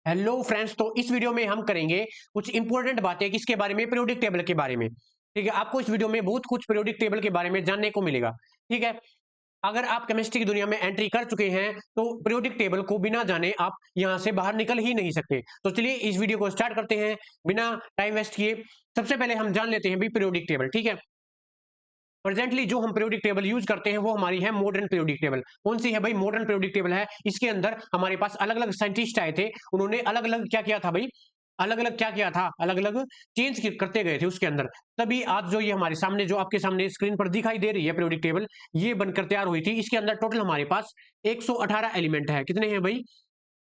Hello friends. तो इस video में हम करेंगे कुछ इंपॉर्टेंट बातें किसके बारे में, पीरियोडिक टेबल के बारे में। ठीक है, आपको इस वीडियो में बहुत कुछ पीरियोडिक टेबल के बारे में जानने को मिलेगा। ठीक है, अगर आप केमिस्ट्री की दुनिया में एंट्री कर चुके हैं तो पीरियोडिक टेबल को बिना जाने आप यहां से बाहर निकल ही नहीं सकते। तो चलिए इस वीडियो को स्टार्ट करते हैं बिना टाइम वेस्ट किए। सबसे पहले हम जान लेते हैं भी पीरियोडिक टेबल। ठीक है, प्रेजेंटली जो हम पीरियोडिक टेबल यूज करते हैं वो हमारी है मॉडर्न पीरियोडिक टेबल। कौन सी है भाई? मॉडर्न पीरियोडिक टेबल है। इसके अंदर हमारे पास अलग अलग साइंटिस्ट आए थे, उन्होंने अलग अलग क्या किया था भाई, अलग अलग क्या किया था, अलग अलग चेंज करते गए थे उसके अंदर। तभी आज जो ये हमारे सामने जो आपके सामने स्क्रीन पर दिखाई दे रही है पीरियोडिक टेबल, ये बनकर तैयार हुई थी। इसके अंदर टोटल हमारे पास 118 एलिमेंट है। कितने हैं भाई?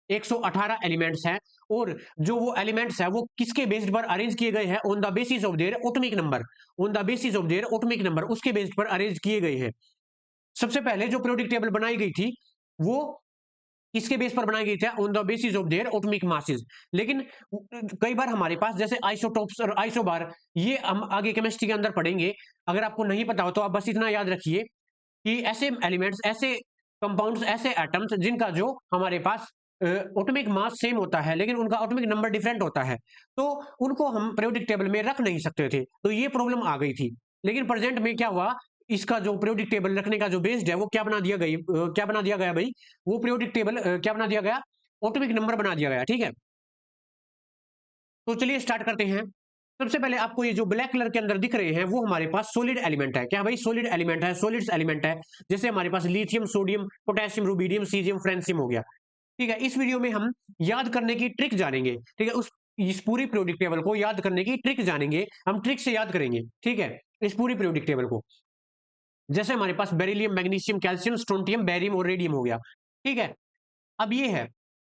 118 एलिमेंट्स हैं। और जो वो एलिमेंट्स है वो किसके बेस्ड पर अरेंज किए गए हैं? On the basis of their atomic number. On the basis of their atomic number, उसके बेस्ड पर अरेंज किए गए हैं। सबसे पहले जो पीरियोडिक टेबल बनाई गई थी वो किसके बेस पर बनाई गई थी? On the basis of their atomic masses. लेकिन कई बार हमारे पास जैसे आइसोटोप्स और आइसोबार, ये हम आगे केमिस्ट्री के अंदर पढ़ेंगे। अगर आपको नहीं पता हो तो आप बस इतना याद रखिए कि ऐसे एलिमेंट्स, ऐसे कंपाउंड्स, ऐसे एटम्स जिनका जो हमारे पास एटॉमिक मास सेम होता है लेकिन उनका एटॉमिक नंबर डिफरेंट होता है, तो उनको हम पीरियोडिक टेबल में रख नहीं सकते थे। तो ये प्रॉब्लम आ गई थी। लेकिन प्रेजेंट में क्या हुआ, इसका जो पीरियोडिक टेबल रखने का जो बेस्ड है वो क्या बना दिया गई, क्या बना दिया गया भाई? वो पीरियोडिक टेबल क्या बना दिया गया? एटॉमिक नंबर बना दिया गया। ठीक है, तो चलिए स्टार्ट करते हैं। सबसे पहले आपको ये जो ब्लैक कलर के अंदर दिख रहे हैं वो हमारे पास सॉलिड एलिमेंट है। क्या भाई? सॉलिड एलिमेंट है, सॉलिड्स एलिमेंट है। जैसे हमारे पास lithium, sodium, potassium, rubidium, caesium, francium हो गया। ठीक है, इस वीडियो में हम याद करने की ट्रिक जानेंगे। ठीक है, उस इस पूरी पीरियोडिक टेबल को याद करने की ट्रिक जानेंगे, हम ट्रिक से याद करेंगे। ठीक है, इस पूरी पीरियोडिक टेबल को। जैसे हमारे पास beryllium, magnesium, calcium, strontium, barium और रेडियम हो गया। ठीक है, अब ये है,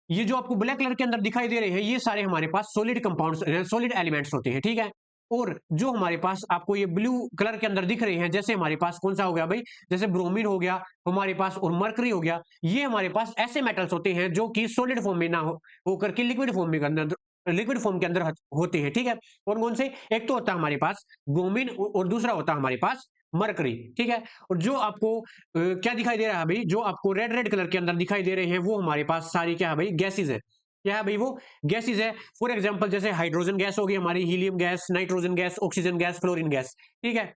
ये जो आपको ब्लैक कलर के अंदर दिखाई दे रहे हैं ये सारे हमारे पास सॉलिड कंपाउंड्स, सॉलिड एलिमेंट्स होते हैं। ठीक है, और जो हमारे पास आपको ये ब्लू कलर के अंदर दिख रहे हैं, जैसे हमारे पास कौन सा हो गया भाई? जैसे ब्रोमीन हो गया हमारे पास, और मरकरी हो गया। ये हमारे पास ऐसे मेटल्स होते हैं जो कि सॉलिड फॉर्म में ना होकर के लिक्विड फॉर्म में अंदर, लिक्विड फॉर्म के अंदर होते हैं। ठीक है, और कौन से? एक तो होता है हमारे पास ब्रोमीन और दूसरा होता है हमारे पास मरकरी। ठीक है, और जो आपको क्या दिखाई दे रहा है भाई? जो आपको रेड रेड कलर के अंदर दिखाई दे रहे हैं वो हमारे पास सारी क्या है भाई? गैसेज है। क्या है भाई? वो गैसेज है। फॉर एग्जांपल जैसे हाइड्रोजन गैस हो गई हमारी, helium gas, nitrogen gas, oxygen gas, fluorine gas. ठीक है,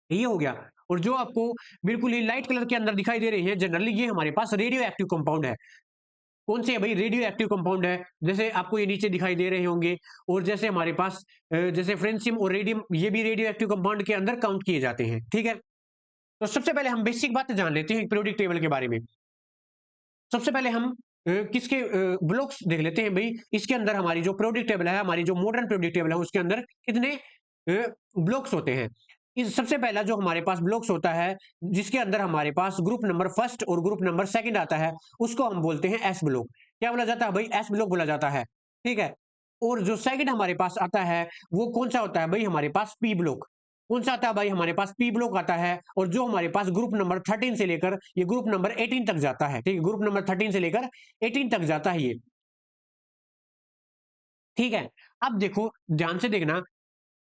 ये हो गया। और जो आपको बिल्कुल ही लाइट कलर के अंदर दिखाई दे रही है जनरली, ये हमारे पास रेडियो एक्टिव कंपाउंड है। कौन से है भाई? रेडियो एक्टिव कंपाउंड है। जैसे आपको ये नीचे दिखाई दे रहे होंगे। और जैसे हमारे पास जैसे फ्रेंसियम और रेडियम, ये भी रेडियो एक्टिव कंपाउंड के अंदर काउंट किए जाते हैं। ठीक है, तो सबसे पहले हम बेसिक बात जान लेते हैं पीरियोडिक टेबल के बारे में। सबसे पहले हम किसके ब्लॉक्स देख लेते हैं भाई। इसके अंदर हमारी जो पीरियोडिक टेबल है, हमारी जो मॉडर्न पीरियोडिक टेबल है, उसके अंदर कितने ब्लॉक्स होते हैं? इस सबसे पहला जो हमारे पास ब्लॉक्स होता है, जिसके अंदर हमारे पास ग्रुप नंबर फर्स्ट और ग्रुप नंबर सेकंड आता है, उसको हम बोलते हैं एस ब्लॉक। क्या बोला जाता है भाई? एस ब्लॉक बोला जाता है। ठीक है, और जो सेकंड हमारे पास आता है वो कौन सा होता है भाई? हमारे पास पी ब्लॉक। कौन सा आता है भाई? हमारे पास पी ब्लॉक आता है। और जो हमारे पास ग्रुप नंबर 13 से लेकर ये ग्रुप नंबर 18 तक जाता है। ठीक है, ग्रुप नंबर 13 से लेकर 18 तक जाता है ये। ठीक है, अब देखो ध्यान से देखना,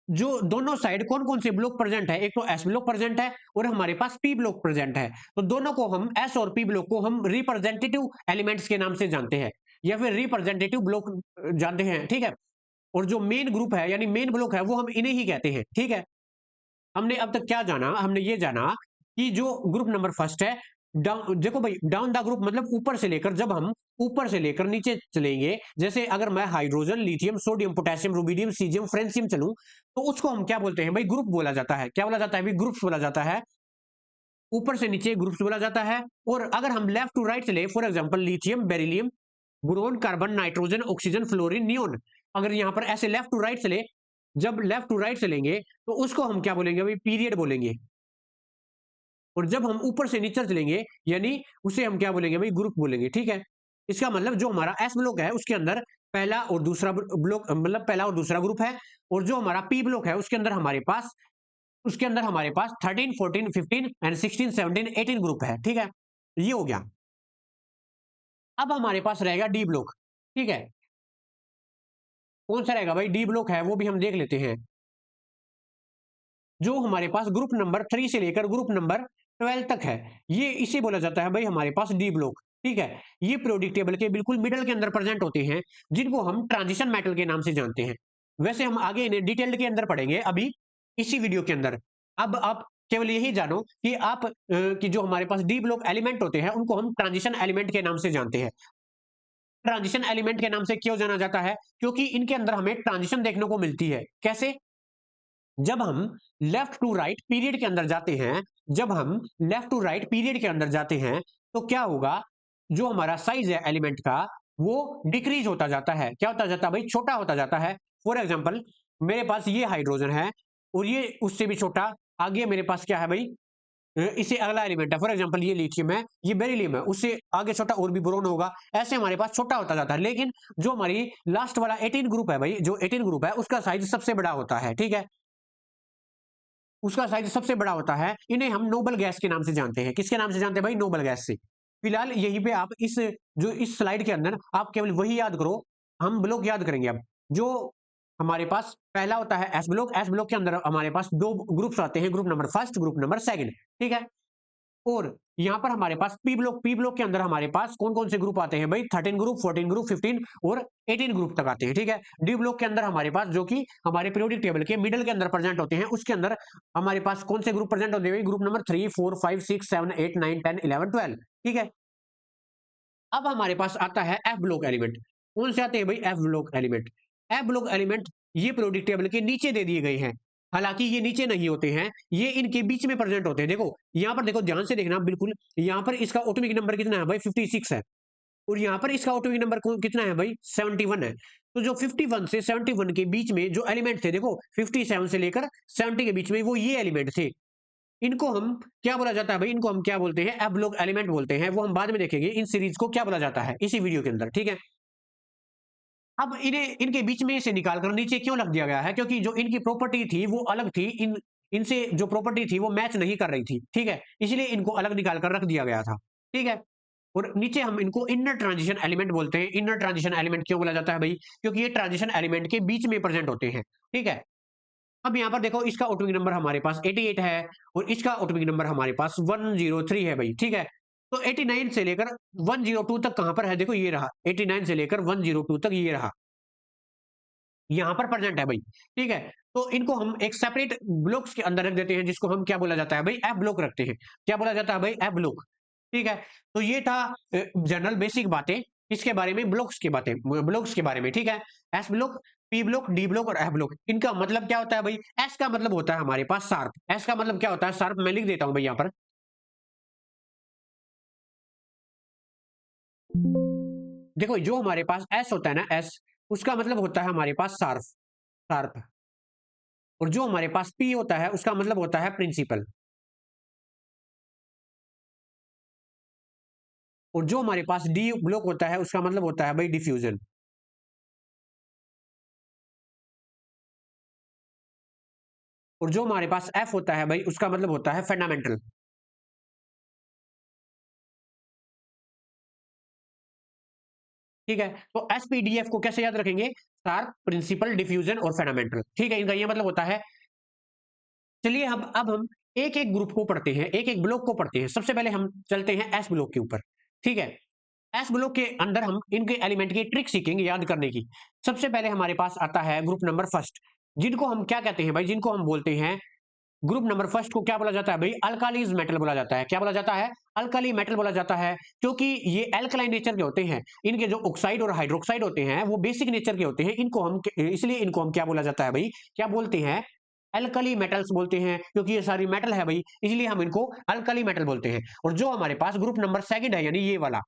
जो दोनों साइड कौन कौन से ब्लॉक प्रेजेंट है? एक तो एस ब्लॉक प्रेजेंट है और हमारे पास पी ब्लॉक प्रेजेंट है। तो दोनों को हम, एस और पी ब्लॉक को हम रिप्रेजेंटेटिव एलिमेंट्स के नाम से जानते हैं, या फिर रिप्रेजेंटेटिव ब्लॉक जानते हैं। ठीक है, और जो मेन ग्रुप है यानी मेन ब्लॉक है वो हम इन्हें ही कहते हैं। ठीक है, हमने अब तक क्या जाना? हमने ये जाना कि जो ग्रुप नंबर फर्स्ट है, डाउन, देखो भाई, डाउन द ग्रुप मतलब ऊपर से लेकर, जब हम ऊपर से लेकर नीचे चलेंगे, जैसे अगर मैं hydrogen, lithium, sodium, potassium, rubidium, caesium, francium चलूं, तो उसको हम क्या बोलते हैं भाई? ग्रुप बोला जाता है। क्या बोला जाता है भाई? ग्रुप्स बोला जाता है। ऊपर से नीचे ग्रुप्स बोला जाता है। और अगर हम लेफ्ट टू राइट चले, for example lithium, beryllium, boron, carbon, nitrogen, oxygen, fluorine, neon, अगर यहां पर ऐसे लेफ्ट टू राइट चले, जब लेफ्ट टू राइट चलेंगे तो उसको हम क्या बोलेंगे भाई? पीरियड बोलेंगे। और जब हम ऊपर से नीचे चलेंगे यानी उसे हम क्या बोलेंगे भाई? ग्रुप बोलेंगे। ठीक है, इसका मतलब जो हमारा एस ब्लॉक है उसके अंदर पहला और दूसरा ब्लॉक, मतलब पहला और दूसरा ग्रुप है। और जो हमारा पी ब्लॉक है उसके अंदर हमारे पास 13, 14, 15 एंड 16, 17, 18 ग्रुप है। ठीक है, ये हो गया। अब हमारे पास रहेगा डी ब्लॉक। ठीक है, कौन सा रहेगा भाई? डी ब्लॉक है, वो भी हम देख लेते हैं। जो हमारे पास ग्रुप नंबर 3 से लेकर ग्रुप नंबर 12 तक है, ये इसे बोला जाता है भाई हमारे पास डी ब्लॉक। ठीक है, ये पीरियोडिक टेबल के बिल्कुल मिडल के अंदर प्रेजेंट होते हैं, जिनको हम ट्रांजिशन मेटल के नाम से जानते हैं। वैसे हम आगे इन्हें डिटेल्ड के अंदर पढ़ेंगे अभी इसी वीडियो के अंदर। अब आप केवल यही जानो कि कि जो हमारे पास डी ब्लॉक एलिमेंट होते हैं उनको हम ट्रांजिशन एलिमेंट के नाम से जानते हैं। ट्रांजिशन एलिमेंट के नाम से क्यों जाना जाता है? क्योंकि इनके अंदर हमें ट्रांजिशन देखने को मिलती है। कैसे? जब हम लेफ्ट टू राइट पीरियड के अंदर जाते हैं, जब हम लेफ्ट टू राइट पीरियड के अंदर जाते हैं, तो क्या होगा? जो हमारा साइज है एलिमेंट का, वो डिक्रीज होता जाता है। क्या होता जाता है भाई? छोटा होता जाता है। फॉर एग्जांपल, मेरे पास ये हाइड्रोजन है और ये उससे भी छोटा। आगे मेरे पास क्या है भाई? इससे अगला एलिमेंट है। फॉर एग्जांपल, ये लिथियम है, ये बेरिलियम है, उससे आगे छोटा और भी बोरोन होगा। ऐसे हमारे पास छोटा होता जाता है। लेकिन जो हमारी लास्ट वाला 18 ग्रुप है भाई, जो 18 ग्रुप है उसका साइज सबसे बड़ा होता है। ठीक है, उसका साइज सबसे बड़ा होता है। इन्हें हम नोबल गैस के नाम से जानते हैं। किसके नाम से जानते हैं भाई? नोबल गैस से। फिलहाल यहीं पे आप इस स्लाइड के अंदर आप केवल वही याद करो। हम ब्लॉक याद करेंगे अब। जो हमारे पास पहला होता है एस ब्लॉक। एस ब्लॉक के अंदर हमारे पास दो ग्रुप्स आते हैं, group number first, group number second. ठीक है, और यहाँ पर हमारे पास पी ब्लॉक के अंदर हमारे पास कौन कौन से ग्रुप आते हैं भाई? 13 ग्रुप, 14 ग्रुप, 15 और 18 ग्रुप तक आते हैं। ठीक है, डी ब्लॉक के अंदर हमारे पास, जो कि हमारे पीरियोडिक टेबल के मिडल के अंदर प्रेजेंट होते हैं, उसके अंदर हमारे पास कौन से ग्रुप प्रेजेंट होते हैं? Group number 3, 4, 5, 6, 7, 8, 9, 10, 11, 12। ठीक है, अब हमारे पास आता है एफ ब्लॉक एलिमेंट। कौन से आते हैं भाई? F block element. F block element ये पीरियोडिक टेबल के नीचे दे दिए गए हैं। हालांकि ये नीचे नहीं होते हैं, ये इनके बीच में प्रेजेंट होते हैं। देखो यहाँ पर, देखो ध्यान से देखना बिल्कुल। यहाँ पर इसका ऑटोमिक नंबर कितना है भाई? 56 है। और यहाँ पर इसका ऑटोमिक नंबर कितना है भाई? 71 है। तो जो 51 से 71 के बीच में जो एलिमेंट थे, देखो 57 से लेकर 70 के बीच में, वो ये एलिमेंट थे। इनको हम क्या बोला जाता है भाई? इनको हम क्या बोलते हैं? एफ ब्लॉक एलिमेंट बोलते हैं। वो हम बाद में देखेंगे इन सीरीज को क्या बोला जाता है इसी वीडियो के अंदर। ठीक है, अब इन्हें इनके बीच में से निकालकर नीचे क्यों रख दिया गया है? क्योंकि जो इनकी प्रॉपर्टी थी वो अलग थी। इनसे जो प्रॉपर्टी थी वो मैच नहीं कर रही थी। ठीक है, इसलिए इनको अलग निकाल कर रख दिया गया था। ठीक है, और नीचे हम इनको इनर ट्रांजिशन एलिमेंट बोलते हैं। इनर ट्रांजिशन एलिमेंट क्यों बोला जाता है भाई? क्योंकि ये ट्रांजिशन एलिमेंट के बीच में प्रेजेंट होते हैं। ठीक है, अब यहाँ पर देखो, इसका ऑटोमिक नंबर हमारे पास 88 है और इसका ऑटोमिक नंबर हमारे पास 103 है भाई। ठीक है, तो 89 से लेकर 102 तक कहां पर है? देखो ये रहा, 89 से लेकर 102 तक ये रहा, यहां पर प्रेजेंट है भाई। ठीक है, तो इनको हम एक सेपरेट ब्लॉक्स के अंदर रख देते हैं, जिसको हम क्या बोला जाता है भाई? एफ ब्लॉक रखते हैं। क्या बोला जाता है भाई? F block. ठीक है, तो ये था जनरल बेसिक बातें इसके बारे में, ब्लॉक्स की बातें, ब्लॉक्स के बारे में। ठीक है, S block, P block, D block और एफ ब्लॉक, इनका मतलब क्या होता है भाई? एस का मतलब होता है हमारे पास शार्प। एस का मतलब क्या होता है? शार्प। मैं लिख देता हूं भाई यहाँ पर। देखो, जो हमारे पास एस होता है ना, एस, उसका मतलब होता है हमारे पास शार्प। शार्प। और जो हमारे पास पी होता है उसका मतलब होता है प्रिंसिपल। और जो हमारे पास डी ब्लॉक होता है उसका मतलब होता है भाई डिफ्यूजन। और जो हमारे पास एफ होता है भाई उसका मतलब होता है फंडामेंटल। ठीक है, तो एसपीडीएफ को कैसे याद रखेंगे? शार्प, प्रिंसिपल, डिफ्यूजन और फंडामेंटल। ठीक है, इनका ये मतलब होता है। चलिए अब हम एक एक ग्रुप को पढ़ते हैं, एक एक ब्लॉक को पढ़ते हैं। सबसे पहले हम चलते हैं एस ब्लॉक के ऊपर। ठीक है, एस ब्लॉक के अंदर हम इनके एलिमेंट की ट्रिक सीखेंगे याद करने की। सबसे पहले हमारे पास आता है ग्रुप नंबर फर्स्ट, जिनको हम क्या कहते हैं भाई? जिनको हम बोलते हैं, ग्रुप नंबर फर्स्ट को क्या बोला जाता है भाई? अल्कालीज मेटल बोला जाता है। क्या बोला जाता है? अल्काली मेटल बोला जाता है, क्योंकि ये एल्कलाइन नेचर के होते हैं। इनके जो ऑक्साइड और हाइड्रोक्साइड होते हैं वो बेसिक नेचर के होते हैं। इनको हम, इसलिए इनको हम क्या बोला जाता है भाई? क्या बोलते हैं? अल्कली मेटल्स बोलते हैं, क्योंकि ये सारी मेटल है भाई, इसलिए हम इनको अल्कली मेटल बोलते हैं। और जो हमारे पास ग्रुप नंबर सेकंड है, यानी ये वाला,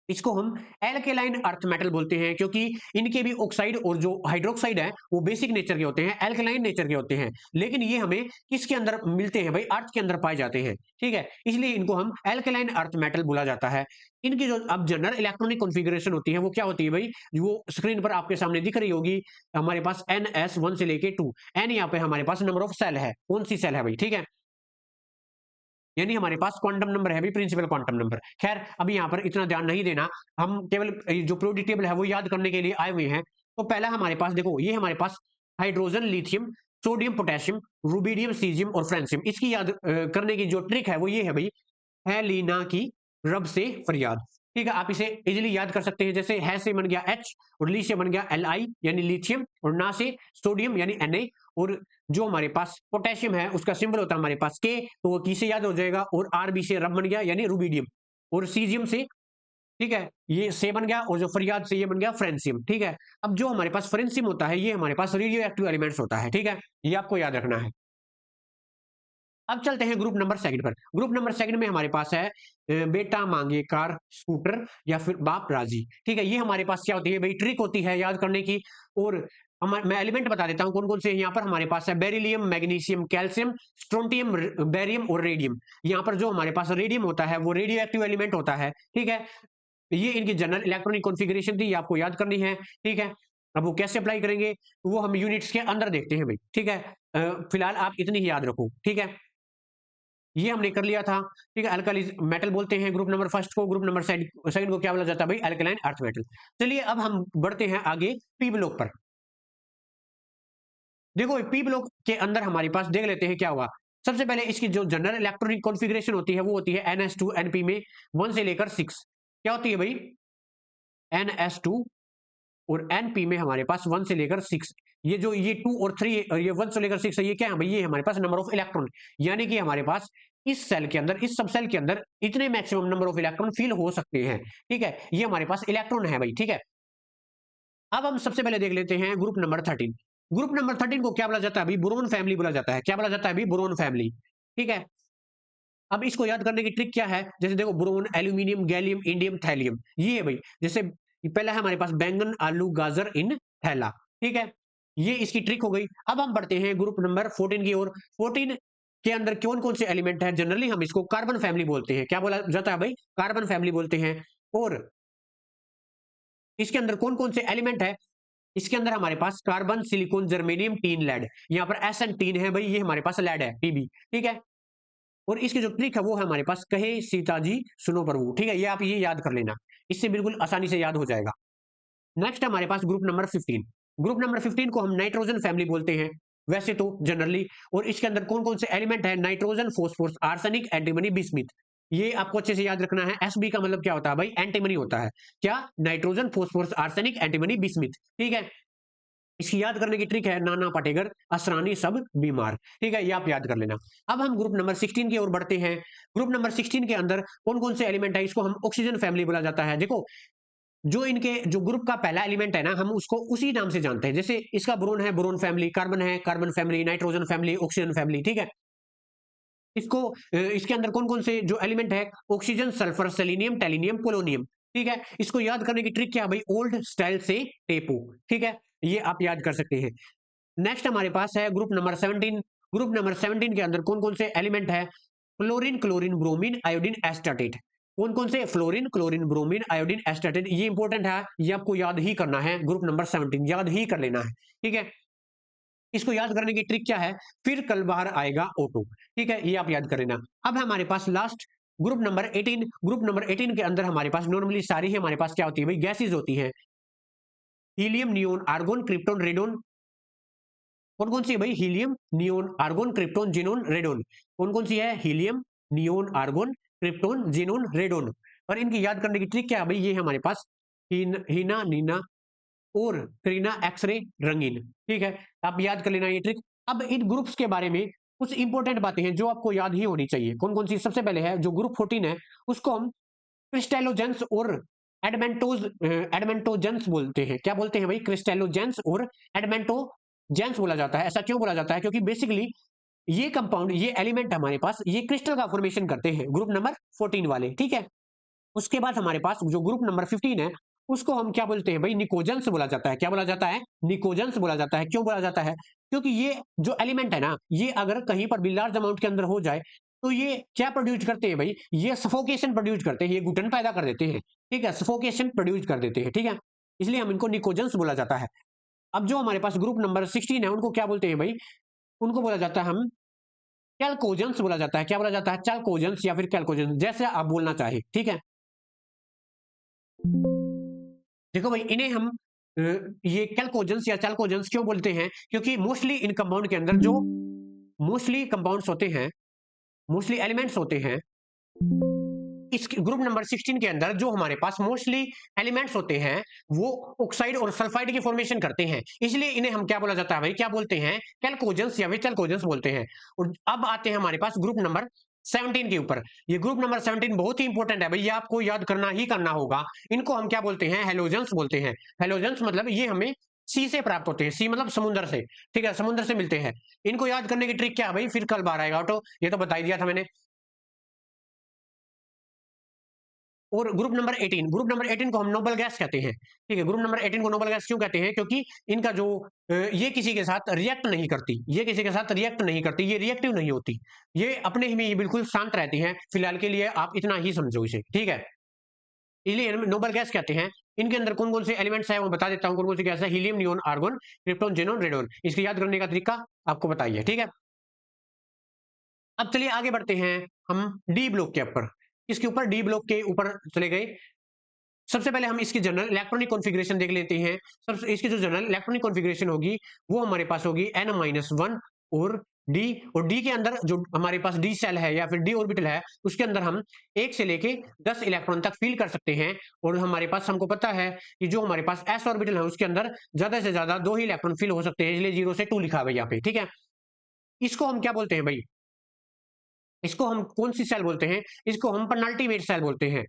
इसको हम एल्केलाइन अर्थ मेटल बोलते हैं, क्योंकि इनके भी ऑक्साइड और जो हाइड्रोक्साइड है वो बेसिक नेचर के होते हैं, एल्केलाइन नेचर के होते हैं। लेकिन ये हमें किसके अंदर मिलते हैं भाई? अर्थ के अंदर पाए जाते हैं। ठीक है, इसलिए इनको हम एल्केलाइन अर्थ मेटल बोला जाता है। इनकी जो अब जनरल इलेक्ट्रॉनिक कॉन्फ़िगरेशन होती है वो क्या होती है भाई? वो स्क्रीन पर आपके सामने दिख रही होगी। हमारे पास NS1 से लेके 2। एन यहाँ पे हमारे पास नंबर ऑफ सेल है। कौन सी सेल है भाई? ठीक है, यानी हमारे पास क्वांटम नंबर है भी, प्रिंसिपल क्वांटम नंबर। खैर, अभी यहाँ पर इतना ध्यान नहीं देना, हम केवल जो पीरियोडिक टेबल है वो याद करने के लिए आए हुए हैं। तो पहला हमारे पास देखो, ये हमारे पास hydrogen, lithium, sodium, potassium, rubidium, caesium और फ्रांसियम। इसकी याद करने की जो ट्रिक है वो ये है भाई, है लीना की रब से फरियाद। ठीक है, आप इसे इजीली याद कर सकते हैं, जैसे है से बन गया H और ली से बन गया Li यानी लिथियम, और ना से सोडियम यानी Na, और जो हमारे पास पोटेशियम है उसका सिंबल होता है हमारे पास K, तो वो की से याद हो जाएगा, और Rb से रब बन गया यानी रुबिडियम, और सीजियम से, ठीक है, ये से बन गया, और जो फरियाद से ये बन गया फ्रेंसियम। ठीक है, अब जो हमारे पास फ्रेंसियम होता है ये हमारे पास रेडियो एक्टिव एलिमेंट्स होता है। ठीक है, ये आपको याद रखना है। अब चलते हैं ग्रुप नंबर सेकंड पर। ग्रुप नंबर सेकंड में हमारे पास है बेटा मांगे कार स्कूटर या फिर बाप राजी। ठीक है, ये हमारे पास क्या होती है भाई, ट्रिक होती है याद करने की। और मैं एलिमेंट बता देता हूं कौन कौन से यहाँ पर हमारे पास है, beryllium, magnesium, calcium, strontium, barium और रेडियम। यहाँ पर जो हमारे पास रेडियम होता है वो रेडियो एक्टिव एलिमेंट होता है। ठीक है, ये इनकी जनरल इलेक्ट्रॉनिक कॉन्फ़िगरेशन थी, ये आपको याद करनी है। ठीक है, अब वो कैसे अप्लाई करेंगे वो हम यूनिट्स के अंदर देखते हैं भाई। ठीक है, फिलहाल आप इतनी ही याद रखो। ठीक है, ये हमने कर लिया था। ठीक है, अल्कालीज मेटल बोलते हैं ग्रुप नंबर फर्स्ट को, ग्रुप नंबर सेकंड को क्या बोला जाता है भाई, अल्कलाइन अर्थ मेटल। चलिए अब हम बढ़ते हैं आगे पी ब्लॉक पर। देखो पी ब्लॉक के अंदर हमारे पास देख लेते हैं क्या हुआ। सबसे पहले इसकी जो जनरल इलेक्ट्रॉनिक कॉन्फ़िगरेशन होती है वो होती है NS2 NP में 1 से लेकर 6। क्या होती है भाई, NS2 और NP में हमारे पास 1 से लेकर 6। ये जो ये 2 और 3 और ये 1 से लेकर 6 है, ये क्या है भाई, ये हमारे पास नंबर ऑफ इलेक्ट्रॉन, यानी कि हमारे पास इस सेल के अंदर, इस सब सेल के अंदर इतने maximum number of electron feel हो सकते हैं। ठीक है, ये हमारे पास इलेक्ट्रॉन है भाई। ठीक है, अब हम सबसे पहले देख लेते हैं ग्रुप नंबर 13। ग्रुप नंबर 13 को क्या बोला जाता है अभी, बोरोन फैमिली बोला जाता है। क्या बोला जाता है अभी, बोरोन फैमिली। ठीक है, अब इसको याद करने की ट्रिक क्या है, जैसे देखो boron, aluminium, gallium, indium, thallium, ये है भाई। जैसे पहला है हमारे पास बैंगन, आलू, गाजर इन थैला। ठीक है, ये इसकी ट्रिक हो गई। अब हम बढ़ते हैं ग्रुप नंबर 14 की ओर। 14 के अंदर कौन कौन से एलिमेंट है, जनरली हम इसको कार्बन फैमिली बोलते हैं। क्या बोला जाता है भाई, कार्बन फैमिली बोलते हैं। और इसके अंदर कौन कौन से एलिमेंट है, इसके अंदर हमारे पास carbon, silicon, germanium, tin, lead. यहाँ पर SN3 है भाई, ये हमारे पास लेड है, Pb। ठीक है, और इसकी जो ट्रिक है वो है हमारे पास, कहे सीता जी सुनो प्रभु। ठीक है, ये आप ये याद कर लेना, इससे बिल्कुल आसानी से याद हो जाएगा। नेक्स्ट हमारे पास ग्रुप नंबर 15। ग्रुप नंबर 15 को हम नाइट्रोजन फैमिली बोलते हैं वैसे तो जनरली। और इसके अंदर कौन कौन से एलिमेंट है, nitrogen, phosphorus, arsenic, antimony, bismuth. ये आपको अच्छे से याद रखना है। SB का मतलब क्या होता है भाई, एंटीमनी होता है। क्या, nitrogen, phosphorus, arsenic, antimony, bismuth. ठीक है, इसकी याद करने की ट्रिक है, नाना पाटेकर असरानी सब बीमार। ठीक है, ये आप याद कर लेना। अब हम ग्रुप नंबर 16 की ओर बढ़ते हैं। ग्रुप नंबर 16 के अंदर कौन कौन से एलिमेंट है, इसको हम ऑक्सीजन फैमिली बोला जाता है। देखो जो इनके जो ग्रुप का पहला एलिमेंट है ना, हम उसको उसी नाम से जानते हैं। जैसे इसका बोरोन है, बोरोन फैमिली, कार्बन है, carbon family, nitrogen family, oxygen family. ठीक है, इसको इसके अंदर कौन कौन से जो एलिमेंट है, ऑक्सीजन, सल्फर, सेलेनियम, टेलिनियम, पोलोनियम। ठीक है, इसको याद करने की ट्रिक क्या है भाई, ओल्ड स्टाइल से टेपो। ठीक है, ये आप याद कर सकते हैं। नेक्स्ट हमारे पास है ग्रुप नंबर 17। ग्रुप नंबर 17 के अंदर कौन कौन से एलिमेंट है, फ्लोरीन, क्लोरीन, ब्रोमीन, आयोडीन, एस्टाटेट। कौन कौन से, फ्लोरीन, क्लोरीन, ब्रोमीन, आयोडीन, एस्टाटेट। ये इंपॉर्टेंट है, ये आपको याद ही करना है। ग्रुप नंबर 17 याद ही कर लेना है। ठीक है, इसको याद करने की ट्रिक क्या है, फिर कल बाहर आएगा ऑटो। ठीक है, ये आप याद कर लेना। अब हमारे पास last group number 18। Group number 18 के अंदर हमारे पास नॉर्मली सारी ही हमारे पास क्या होती है भाई, गैसेज होती है। Helium, neon, argon, krypton, radon. कौन कौन सी है भाई, helium, neon, argon, krypton, xenon, radon. कौन कौन सी है, helium, neon, argon, krypton, xenon, radon. और इनकी याद करने की ट्रिक क्या है भाई, ये हमारे पास हीना, नीना और करीना, एक्सरे, रंगीन। ठीक है, आप याद कर लेना ये ट्रिक। अब इन ग्रुप्स के बारे में कुछ इंपॉर्टेंट बातें हैं जो आपको याद ही होनी चाहिए। कौन कौन सी, सबसे पहले है जो ग्रुप 14 है उसको हम क्रिस्टेलोजेंस और एडमेंटोजेंस बोलते हैं। क्या बोलते हैं भाई, क्रिस्टेलोजेंस और एडमेंटोजेंस बोला जाता है। ऐसा क्यों बोला जाता है, क्योंकि बेसिकली ये कंपाउंड, ये एलिमेंट हमारे पास ये क्रिस्टल का फॉर्मेशन करते हैं, ग्रुप नंबर 14 वाले। ठीक है, उसके बाद हमारे पास जो ग्रुप नंबर 15 है उसको हम क्या बोलते हैं भाई, निकोजेंस बोला जाता है। क्या बोला जाता है, निकोजेंस बोला जाता है। क्यों बोला जाता है, क्योंकि ये जो एलिमेंट है ना, ये अगर कहीं पर भी लार्ज अमाउंट के अंदर हो जाए तो ये क्या प्रोड्यूस करते हैं भाई, ये सफोकेशन प्रोड्यूस करते हैं, ये घुटन पैदा कर देते हैं। ठीक है, सफोकेशन प्रोड्यूस कर देते हैं। ठीक है, इसलिए हम इनको निकोजेंस बोला जाता है। अब जो हमारे पास ग्रुप नंबर 16 है उनको क्या बोलते हैं भाई, उनको बोला जाता है हम कैल्कोजेंस बोला जाता है। क्या बोला जाता है, चैल्कोजेंस या फिर कैल्कोजेंस, जैसे आप बोलना चाहे। ठीक है, देखो भाई इन्हें हम ये कैल्कोजेंस या चैल्कोजेंस क्यों बोलते हैं, क्योंकि मोस्टली इन कंपाउंड के अंदर जो मोस्टली कंपाउंड्स होते हैं, मोस्टली एलिमेंट्स होते हैं, इस ग्रुप नंबर 16 के अंदर जो हमारे पास मोस्टली एलिमेंट्स होते हैं वो ऑक्साइड और सल्फाइड की फॉर्मेशन करते हैं, इसलिए इन्हें हम क्या बोला जाता है भाई, क्या बोलते हैं, कैल्कोजेंस या फिर चैल्कोजेंस बोलते हैं। और अब आते हैं हमारे पास ग्रुप नंबर 17 के ऊपर। ये ग्रुप नंबर 17 बहुत ही इंपॉर्टेंट है भाई, ये आपको याद करना ही करना होगा। इनको हम क्या बोलते हैं, हेलोजेंस बोलते हैं। हेलोजेंस मतलब ये हमें सी से प्राप्त होते हैं, सी मतलब समुद्र से, ठीक है, समुद्र से मिलते हैं। इनको याद करने की ट्रिक क्या है भाई, फिर कल बार आएगा ऑटो, ये तो बता ही दिया था मैंने। और ग्रुप नंबर 18 को हम नोबल गैस कहते हैं, ठीक है। ग्रुप नंबर 18 को नोबल गैस क्यों कहते हैं, क्योंकि इनका जो ये किसी के साथ रिएक्ट नहीं करती, ये किसी के साथ रिएक्ट नहीं करती, ये रिएक्टिव नहीं होती, ये अपने ही में ये बिल्कुल शांत रहती हैं। फिलहाल के लिए आप इतना ही समझो इसे, ठीक है। इसलिए नोबल गैस कहते हैं। इनके अंदर कौन कौन से एलिमेंट्स है वो बता देता हूँ, कौन कौन से गैस है, helium, neon, argon, krypton, xenon, radon. इसकी याद करने का तरीका आपको बताइए, ठीक है। अब चलिए आगे बढ़ते हैं हम डी ब्लॉक के ऊपर। इसके ऊपर डी ब्लॉक के ऊपर चले गए। सबसे पहले हम इसकी जनरल इलेक्ट्रॉनिक कॉन्फ़िगरेशन देख लेते हैं। सबसे इसकी जो जनरल इलेक्ट्रॉनिक कॉन्फ़िगरेशन होगी वो हमारे पास होगी n-1 और d, और d के अंदर जो हमारे पास d सेल है या फिर d ऑर्बिटल है उसके अंदर हम 1 से लेके 10 इलेक्ट्रॉन तक फिल कर सकते हैं। और हमारे पास, हमको पता है कि जो हमारे पास s ऑर्बिटल है उसके अंदर ज्यादा से ज्यादा 2 ही इलेक्ट्रॉन फिल हो सकते हैं, इसलिए 0 से 2 लिखा हुआ है यहाँ पे, ठीक है। इसको हम क्या बोलते हैं भाई, इसको हम कौन सी सेल बोलते हैं, इसको हम पेनल्टी सेल बोलते हैं।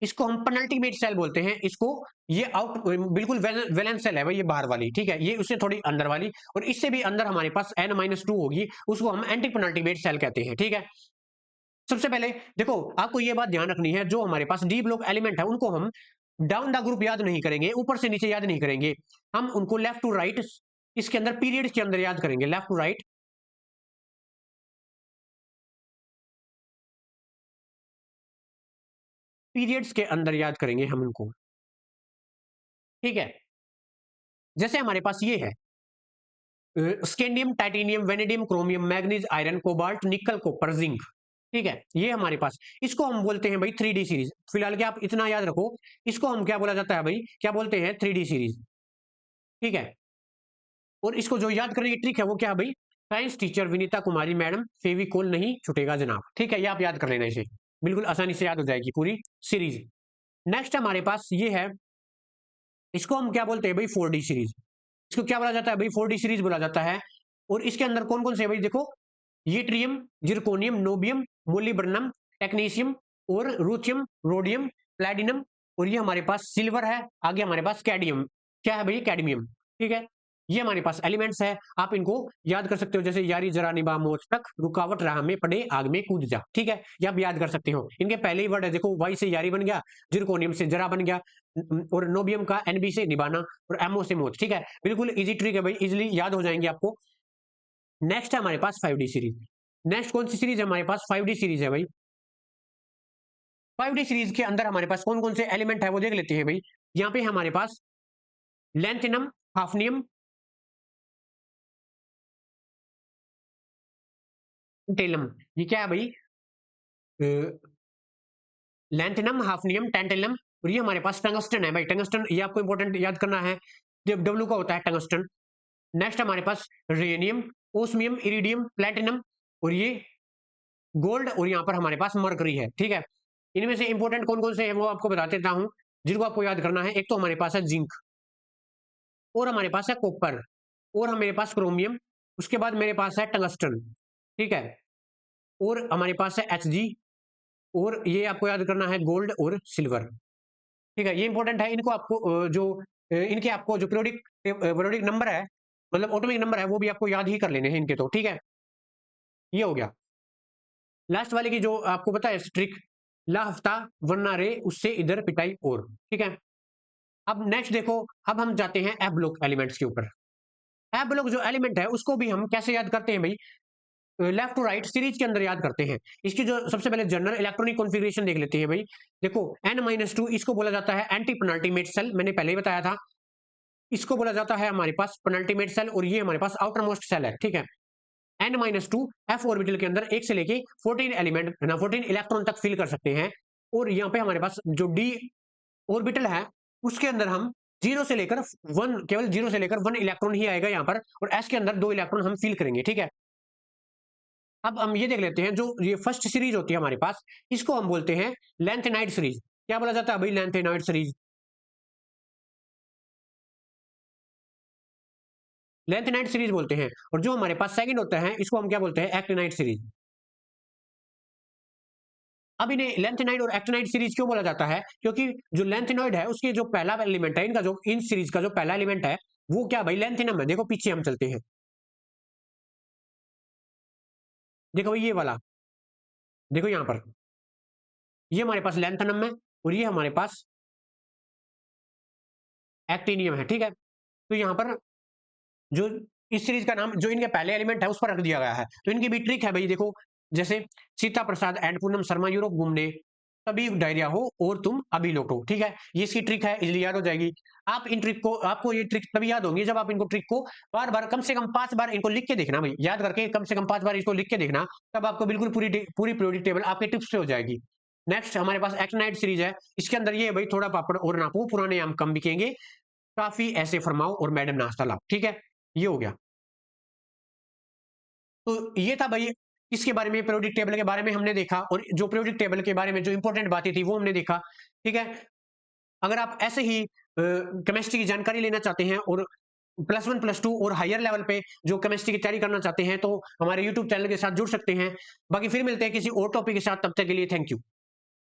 इसको हम पेनल्टीमेट सेल बोलते हैं। इसको ये आउट बिल्कुल वैलेंस सेल है भाई, ये बाहर वाली, ठीक है, ये उससे थोड़ी अंदर वाली। और इससे भी अंदर हमारे पास n-2 होगी, उसको हम एंटी पेनल्टीमेट सेल कहते हैं, ठीक है। सबसे पहले देखो, आपको ये बात ध्यान रखनी है, जो हमारे पास डी ब्लॉक एलिमेंट है उनको हम डाउन द ग्रुप याद नहीं करेंगे, ऊपर से नीचे याद नहीं करेंगे, हम उनको लेफ्ट टू राइट इसके अंदर पीरियड के अंदर याद करेंगे, लेफ्ट टू राइट, पीरियड्स के अंदर याद करेंगे हम उनको, ठीक है। जैसे हमारे पास ये है scandium, titanium, vanadium, chromium, manganese, iron, cobalt, निकल, कॉपर, जिंक, ठीक है, ये हमारे पास, इसको हम बोलते हैं भाई 3D सीरीज। फिलहाल क्या आप इतना याद रखो, इसको हम क्या बोला जाता है भाई, क्या बोलते हैं, 3D सीरीज, ठीक है। और इसको जो याद करने की ट्रिक है वो क्या है भाई, साइंस टीचर विनीता कुमारी मैडम, फेविकोल नहीं छुटेगा जनाब, ठीक है, ये आप याद कर लेना, इसे बिल्कुल आसानी से याद हो जाएगी पूरी सीरीज। नेक्स्ट हमारे पास ये है, इसको हम क्या बोलते हैं भाई, 4D सीरीज। इसको क्या बोला जाता है भाई, 4D सीरीज बोला जाता है। और इसके अंदर कौन कौन से भाई देखो, यूट्रियम, जिरकोनियम, नोबियम, मोलिब्डेनम, टेक्नीशियम और रूथियम, रोडियम, प्लैटिनम, और ये हमारे पास सिल्वर है। आगे हमारे पास कैडमियम, क्या है भाई, कैडमियम, ठीक है। ये हमारे पास एलिमेंट्स है, आप इनको याद कर सकते हो, जैसे यारी जरा निभा मोच तक, रुकावट राह में पड़े आग में कूद जा, ठीक है, ये आप याद कर सकते हो। इनके पहले ही वर्ड है देखो, वाई से यारी बन गया, जिरकोनियम से जरा बन गया, और नोबियम का एनबी से निभाना, और एमओ से मोच, ठीक है, बिल्कुल इजी ट्रिक है भाई, इजिली याद हो जाएंगे आपको। नेक्स्ट है हमारे पास 5D सीरीज। नेक्स्ट कौन सी सीरीज है हमारे पास, 5D सीरीज है भाई। 5D सीरीज के अंदर हमारे पास कौन कौन से एलिमेंट है वो देख लेते हैं भाई। यहाँ पे हमारे पास लैंथिनम, हाफनियम, टेलम, ये क्या है भाई, लैंथिनम, हाफनियम, टेंटेलम, और ये हमारे पास टंगस्टन है भाई, टंगस्टन ये आपको इंपॉर्टेंट याद करना है, जब डब्ल्यू का होता है टंगस्टन। नेक्स्ट हमारे पास रेनियम, ओस्मियम, इरिडियम, प्लेटिनम, और ये गोल्ड, और यहाँ पर हमारे पास मरकरी है, ठीक है। इनमें से इंपॉर्टेंट कौन कौन से है वो आपको बता देता हूँ, जिनको आपको याद करना है। एक तो हमारे पास है जिंक, और हमारे पास है कॉपर, और मेरे पास क्रोमियम, उसके बाद मेरे पास है टंगस्टन, ठीक है, और हमारे पास है Hg, और ये आपको याद करना है गोल्ड और सिल्वर, ठीक है। ये इंपॉर्टेंट है, इनको आपको इनके आपको जो पीरियोडिक नंबर है, मतलब ऑटोमिक नंबर है, वो भी आपको याद ही कर लेने हैं इनके, तो ठीक है, ये हो गया। लास्ट वाले की जो आपको पता है ट्रिक, ला हफ्ता वरना रे उससे इधर पिटाई और, ठीक है। अब नेक्स्ट देखो, अब हम जाते हैं एफ ब्लॉक एलिमेंट्स के ऊपर। एफ ब्लॉक जो एलिमेंट है उसको भी हम कैसे याद करते हैं भाई, लेफ्ट टू राइट सीरीज के अंदर याद करते हैं। इसकी जो सबसे पहले जनरल इलेक्ट्रॉनिक कॉन्फ़िगरेशन देख लेते हैं भाई। देखो n-2 इसको बोला जाता है एंटी पेनल्टीमेट सेल, मैंने पहले ही बताया था। इसको बोला जाता है हमारे पास पेनल्टीमेट सेल, और ये हमारे पास आउटर मोस्ट सेल है, ठीक है। n-2 f ऑर्बिटल के अंदर 1 से लेके 14 एलिमेंट ना 14 इलेक्ट्रॉन तक फिल कर सकते हैं। और यहाँ पे हमारे पास जो d ऑर्बिटल है उसके अंदर हम 0 से लेकर 1, केवल 0 से लेकर 1 इलेक्ट्रॉन ही आएगा यहाँ पर, और s के अंदर 2 इलेक्ट्रॉन हम फिल करेंगे, ठीक है। अब हम ये देख लेते हैं, जो ये फर्स्ट सीरीज होती है हमारे पास, इसको हम बोलते हैं लेंथेनाइड सीरीज। क्या बोला जाता है भाई? Lanthanide series. लेंथेनाइड सीरीज बोलते हैं। और जो हमारे पास सेकंड होता है, इसको हम क्या बोलते हैं? Actinide series. अब इन्हें लेंथेनाइड और एक्टिनाइड सीरीज क्यों बोला जाता है? क्योंकि जो लेंथेनॉइड है उसके जो पहला एलिमेंट है, इनका जो इन सीरीज का जो पहला एलिमेंट है, वो क्या भाई? लेंथेनम है। देखो पीछे हम चलते हैं, देखो भाई ये वाला, देखो यहां पर, ये हमारे पास लेंथेनम है और ये हमारे पास एक्टिनियम है, ठीक है। तो यहां पर जो इस सीरीज का नाम जो इनके पहले एलिमेंट है उस पर रख दिया गया है। तो इनकी भी ट्रिक है भाई, देखो जैसे सीता प्रसाद एंड पूनम शर्मा यूरोप घूमने, तभी डायरिया हो और तुम अभी लौटो, ठीक है। ये इसकी ट्रिक है, इसलिए याद हो जाएगी। आप इन ट्रिक को, आपको ये ट्रिक तभी याद होंगी जब आप इनको ट्रिक को बार बार, कम से कम 5 बार इनको लिख के देखना भाई, याद करके कम से कम 5 बार इसको लिख के देखना, तब आपको बिल्कुल पूरी पूरी पीरियोडिक टेबल आपके टिप्स पे हो जाएगी। नेक्स्ट हमारे पास एक्टिनाइड सीरीज है। इसके अंदर ये है भाई, थोड़ा पापड़ और नापो, पुराने आम कम बिकेंगे, काफी ऐसे फरमाओ और मैडम नाश्ता लाओ, ठीक है। ये हो गया। तो ये था भाई इसके बारे में, पीरियोडिक टेबल के बारे में हमने देखा, और जो पीरियोडिक टेबल के बारे में जो इंपॉर्टेंट बातें थी वो हमने देखा, ठीक है। अगर आप ऐसे ही केमिस्ट्री की जानकारी लेना चाहते हैं और +1 +2 और हायर लेवल पे जो केमिस्ट्री की तैयारी करना चाहते हैं, तो हमारे यूट्यूब चैनल के साथ जुड़ सकते हैं। बाकी फिर मिलते हैं किसी और टॉपिक के साथ, तब तक के लिए थैंक यू।